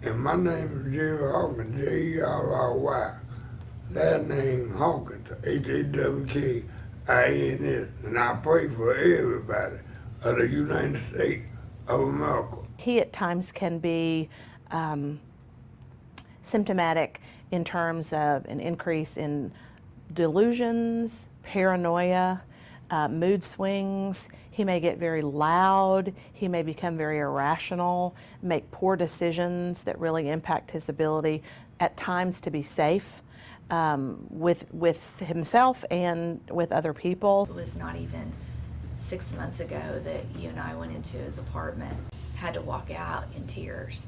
And my name is Jerry Hawkins, Jerry. Last name Hawkins, Hawkins, and I pray for everybody of the United States of America. He at times can be symptomatic in terms of an increase in delusions, paranoia, mood swings. He may get very loud. He may become very irrational, make poor decisions that really impact his ability at times to be safe with himself and with other people. It was not even 6 months ago that you and I went into his apartment, had to walk out in tears.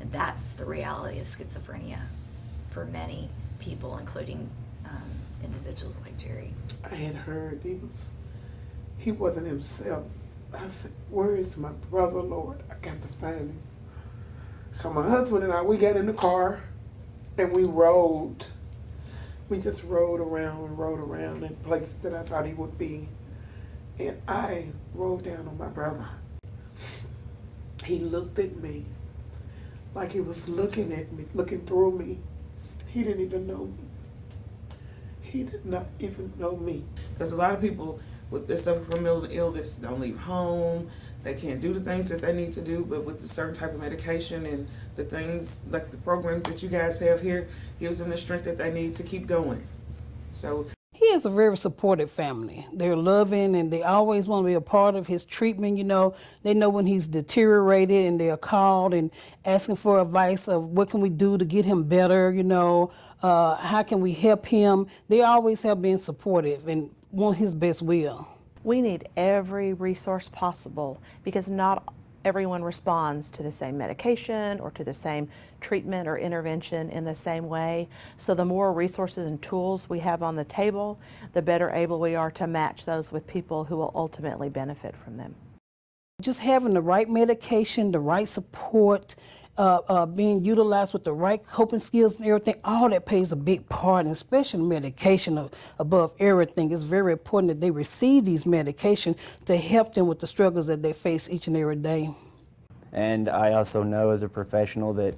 And that's the reality of schizophrenia for many people, including individuals like Jerry. I had heard he wasn't himself. I said, where is my brother, Lord? I got to find him. So my husband and I, we got in the car and we rode. We just rode around in places that I thought he would be. And I rode down on my brother. He looked at me like he was looking at me, looking through me. He didn't even know me. He did not even know me. Because a lot of people with this suffer from mental illness don't leave home. They can't do the things that they need to do, but with a certain type of medication and the things like the programs that you guys have here gives them the strength that they need to keep going. So he has a very supportive family. They're loving and they always want to be a part of his treatment. You know, they know when he's deteriorated and they're called and asking for advice of what can we do to get him better, you know, how can we help him. They always have been supportive and want his best will. We need every resource possible because not everyone responds to the same medication or to the same treatment or intervention in the same way. So the more resources and tools we have on the table, the better able we are to match those with people who will ultimately benefit from them. Just having the right medication, the right support, being utilized with the right coping skills and everything, all that plays a big part, and especially medication above everything. It's very important that they receive these medications to help them with the struggles that they face each and every day. And I also know as a professional that,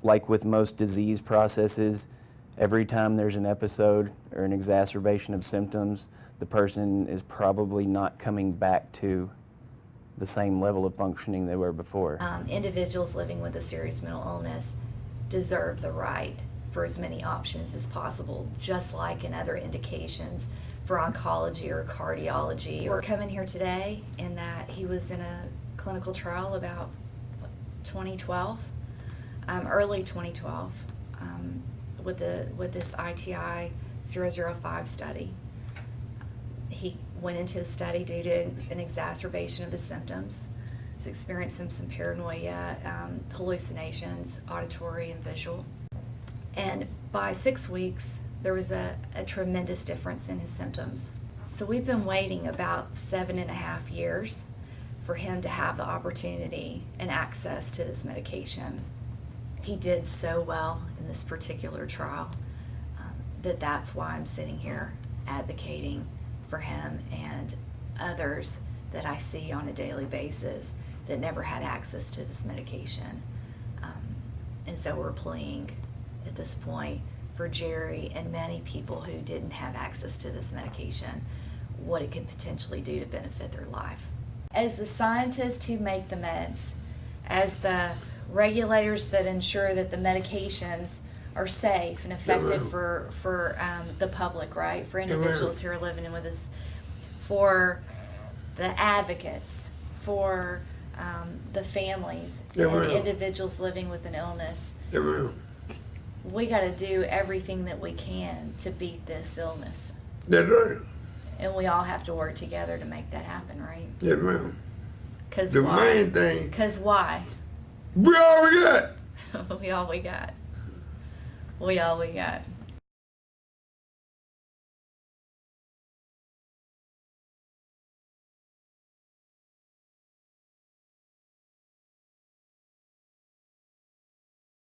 like with most disease processes, every time there's an episode or an exacerbation of symptoms, the person is probably not coming back to the same level of functioning they were before. Individuals living with a serious mental illness deserve the right for as many options as possible, just like in other indications for oncology or cardiology. We're coming here today in that he was in a clinical trial about 2012, early 2012, with this ITI 005 study. He went into the study due to an exacerbation of his symptoms. He was experiencing some paranoia, hallucinations, auditory and visual. And by 6 weeks, there was a tremendous difference in his symptoms. So we've been waiting about 7.5 years for him to have the opportunity and access to this medication. He did so well in this particular trial that's why I'm sitting here advocating for him and others that I see on a daily basis that never had access to this medication. And so we're pleading at this point for Jerry and many people who didn't have access to this medication, what it can potentially do to benefit their life. As the scientists who make the meds, as the regulators that ensure that the medications are safe and effective for the public, right? For individuals who are living with us, for the advocates, for the families, and the individuals living with an illness. We got to do everything that we can to beat this illness. That's right. And we all have to work together to make that happen, right? Yes, ma'am. Because the why? main thing. Because why? We all we got. We all we got. We all we got.